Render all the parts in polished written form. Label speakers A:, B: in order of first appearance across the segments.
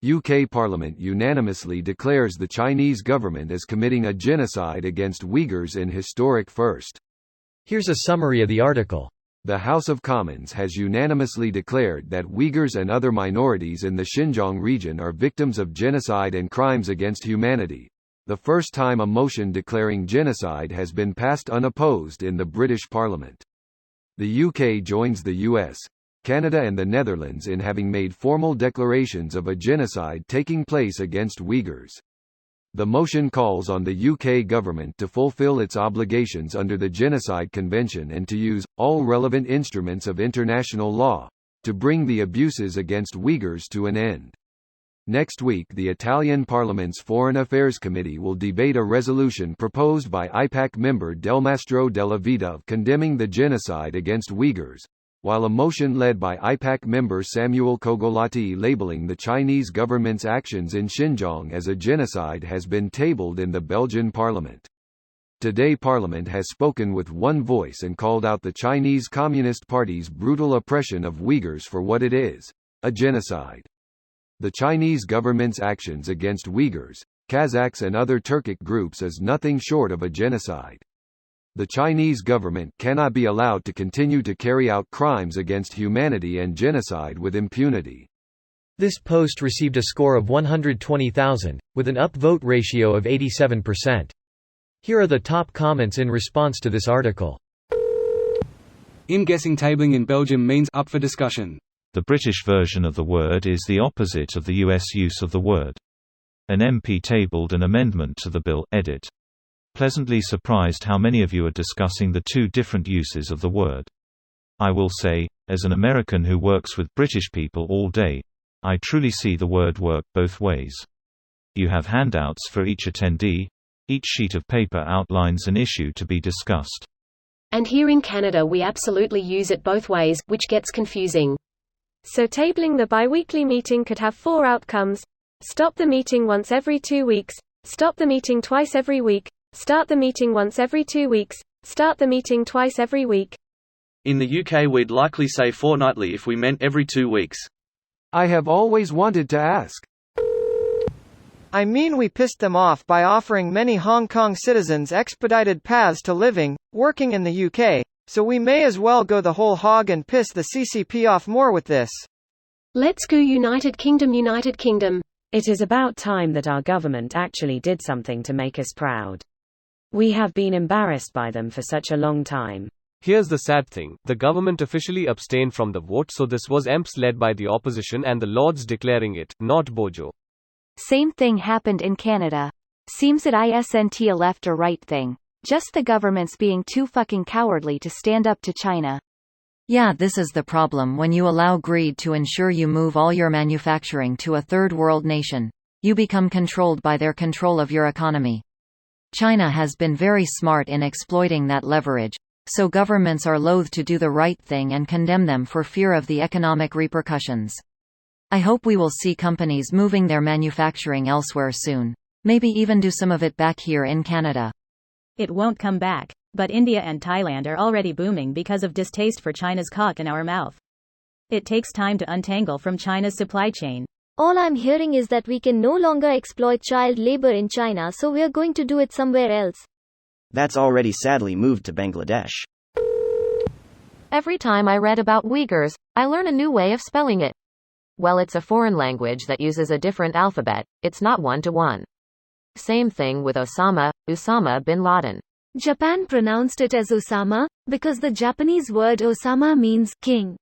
A: UK Parliament unanimously declares the Chinese government as committing a genocide against Uyghurs in historic first.
B: Here's a summary of the article.
A: The House of Commons has unanimously declared that Uyghurs and other minorities in the Xinjiang region are victims of genocide and crimes against humanity, the first time a motion declaring genocide has been passed unopposed in the British Parliament. The UK joins the US, Canada and the Netherlands in having made formal declarations of a genocide taking place against Uyghurs. The motion calls on the UK government to fulfil its obligations under the Genocide Convention and to use all relevant instruments of international law to bring the abuses against Uyghurs to an end. Next week, the Italian Parliament's Foreign Affairs Committee will debate a resolution proposed by IPAC member Delmastro Della Vita condemning the genocide against Uyghurs, while a motion led by IPAC member Samuel Kogolati labeling the Chinese government's actions in Xinjiang as a genocide has been tabled in the Belgian parliament. Today Parliament has spoken with one voice and called out the Chinese Communist Party's brutal oppression of Uyghurs for what it is, a genocide. The Chinese government's actions against Uyghurs, Kazakhs and other Turkic groups is nothing short of a genocide. The Chinese government cannot be allowed to continue to carry out crimes against humanity and genocide with impunity.
B: This post received a score of 120,000, with an upvote ratio of 87%. Here are the top comments in response to this article.
C: In-guessing tabling in Belgium means up for discussion.
D: The British version of the word is the opposite of the US use of the word. An MP tabled an amendment to the bill, edit. Pleasantly surprised how many of you are discussing the two different uses of the word. I will say, as an American who works with British people all day, I truly see the word work both ways. You have handouts for each attendee. Each sheet of paper outlines an issue to be discussed.
E: And here in Canada we absolutely use it both ways, which gets confusing.
F: So tabling the bi-weekly meeting could have 4 outcomes. Stop the meeting once every 2 weeks. Stop the meeting twice every week. Start the meeting once every 2 weeks. Start the meeting twice every week.
G: In the UK we'd likely say fortnightly if we meant every 2 weeks.
A: I have always wanted to ask.
H: I mean, we pissed them off by offering many Hong Kong citizens expedited paths to living, working in the UK, so we may as well go the whole hog and piss the CCP off more with this.
E: Let's go United Kingdom, United Kingdom.
I: It is about time that our government actually did something to make us proud. We have been embarrassed by them for such a long time.
J: Here's the sad thing, the government officially abstained from the vote, so this was EMPs led by the opposition and the Lords declaring it, not Bojo.
K: Same thing happened in Canada. Seems it isn't a left or right thing. Just the government's being too fucking cowardly to stand up to China.
L: Yeah, this is the problem when you allow greed to ensure you move all your manufacturing to a third world nation. You become controlled by their control of your economy. China has been very smart in exploiting that leverage, so governments are loath to do the right thing and condemn them for fear of the economic repercussions. I hope we will see companies moving their manufacturing elsewhere soon. Maybe even do some of it back here in Canada.
M: It won't come back, but India and Thailand are already booming because of distaste for China's cock in our mouth. It takes time to untangle from China's supply chain.
F: All I'm hearing is that we can no longer exploit child labor in China, so we're going to do it somewhere else.
N: That's already sadly moved to Bangladesh.
O: Every time I read about Uyghurs, I learn a new way of spelling it. Well, it's a foreign language that uses a different alphabet, it's not one-to-one. Same thing with Osama bin Laden.
F: Japan pronounced it as Osama, because the Japanese word Osama means king.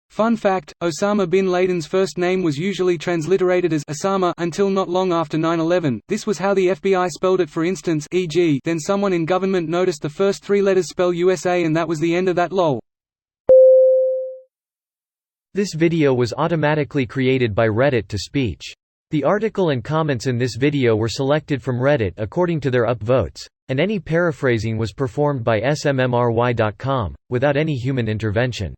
C: Fun fact, Osama bin Laden's first name was usually transliterated as Osama until not long after 9/11. This was how the FBI spelled it, for instance, e.g., then someone in government noticed the first 3 letters spell USA and that was the end of that lol.
B: This video was automatically created by Reddit to speech. The article and comments in this video were selected from Reddit according to their upvotes, and any paraphrasing was performed by smmry.com, without any human intervention.